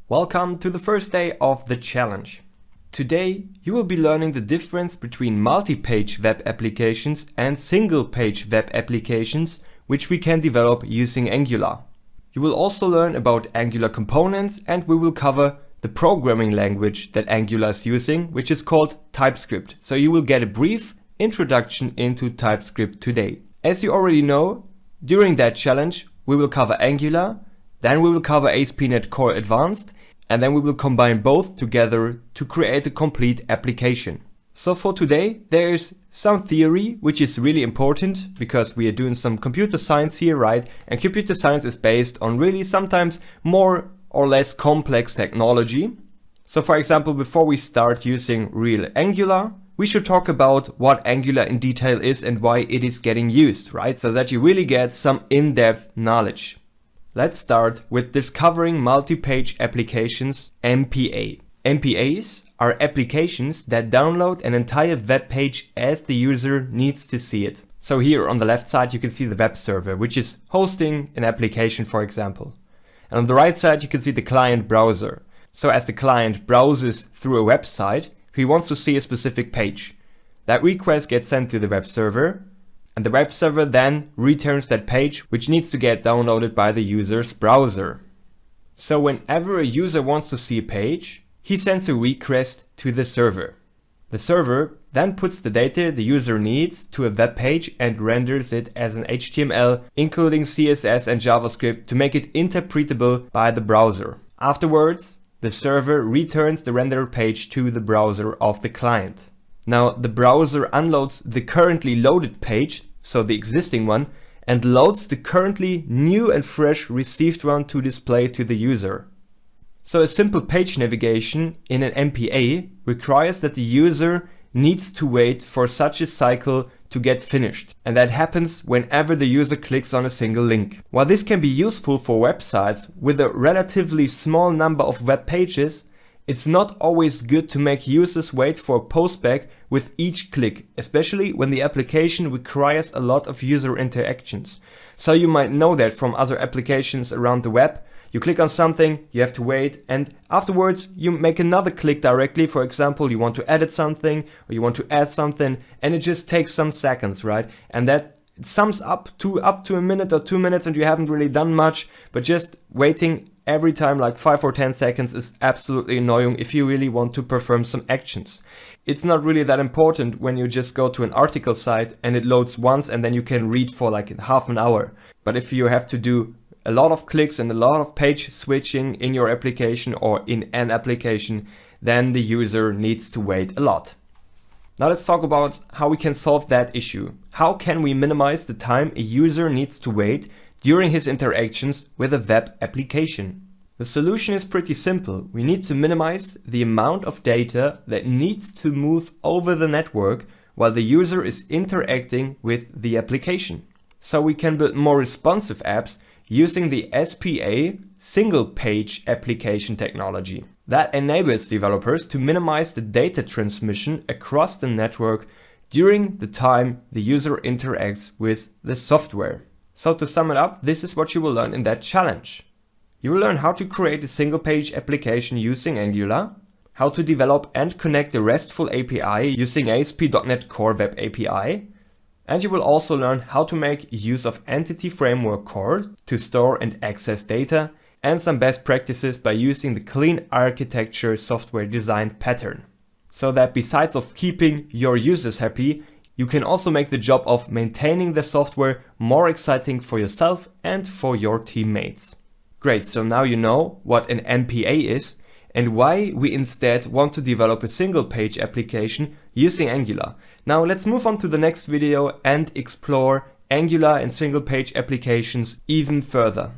Welcome to the first day of the challenge. Today you will be learning the difference between multi-page web applications and single-page web applications which we can develop using Angular. You will also learn about Angular components, and we will cover the programming language that Angular is using, which is called TypeScript. So you will get a brief introduction into TypeScript today. As you already know, during that challenge we will cover Angular, then we will cover ASP.NET Core Advanced, and then we will combine both together to create a complete application. So for today, there is some theory which is really important because we are doing some computer science here, right? And computer science is based on really sometimes more or less complex technology. So for example, before we start using real Angular, we should talk about what Angular in detail is and why it is getting used, right? So that you really get some in-depth knowledge. Let's start with discovering multi-page applications, MPA. MPAs are applications that download an entire web page as the user needs to see it. So here on the left side you can see the web server, which is hosting an application, for example. And on the right side you can see the client browser. So as the client browses through a website, he wants to see a specific page. That request gets sent to the web server, and the web server then returns that page, which needs to get downloaded by the user's browser. So whenever a user wants to see a page, he sends a request to the server. The server then puts the data the user needs to a web page and renders it as an HTML, including CSS and JavaScript, to make it interpretable by the browser. Afterwards, the server returns the rendered page to the browser of the client. Now the browser unloads the currently loaded page, so the existing one, and loads the currently new and fresh received one to display to the user. So a simple page navigation in an MPA requires that the user needs to wait for such a cycle to get finished. And that happens whenever the user clicks on a single link. While this can be useful for websites with a relatively small number of web pages, it's not always good to make users wait for a postback with each click, especially when the application requires a lot of user interactions. So you might know that from other applications around the web. You click on something, you have to wait, and afterwards you make another click directly. For example, you want to edit something or you want to add something, and it just takes some seconds, right? And that sums up to a minute or 2 minutes, and you haven't really done much, but just waiting every time like 5 or 10 seconds is absolutely annoying if you really want to perform some actions. It's not really that important when you just go to an article site and it loads once and then you can read for like half an hour. But if you have to do a lot of clicks and a lot of page switching in your application or in an application, then the user needs to wait a lot. Now let's talk about how we can solve that issue. How can we minimize the time a user needs to wait during his interactions with a web application? The solution is pretty simple. We need to minimize the amount of data that needs to move over the network while the user is interacting with the application. So we can build more responsive apps using the SPA single page application technology. That enables developers to minimize the data transmission across the network during the time the user interacts with the software. So to sum it up, this is what you will learn in that challenge. You will learn how to create a single page application using Angular, how to develop and connect a RESTful API using ASP.NET Core Web API, and you will also learn how to make use of Entity Framework Core to store and access data, and some best practices by using the clean architecture software design pattern. So that besides of keeping your users happy, you can also make the job of maintaining the software more exciting for yourself and for your teammates. Great, so now you know what an MPA is and why we instead want to develop a single page application using Angular. Now let's move on to the next video and explore Angular and single page applications even further.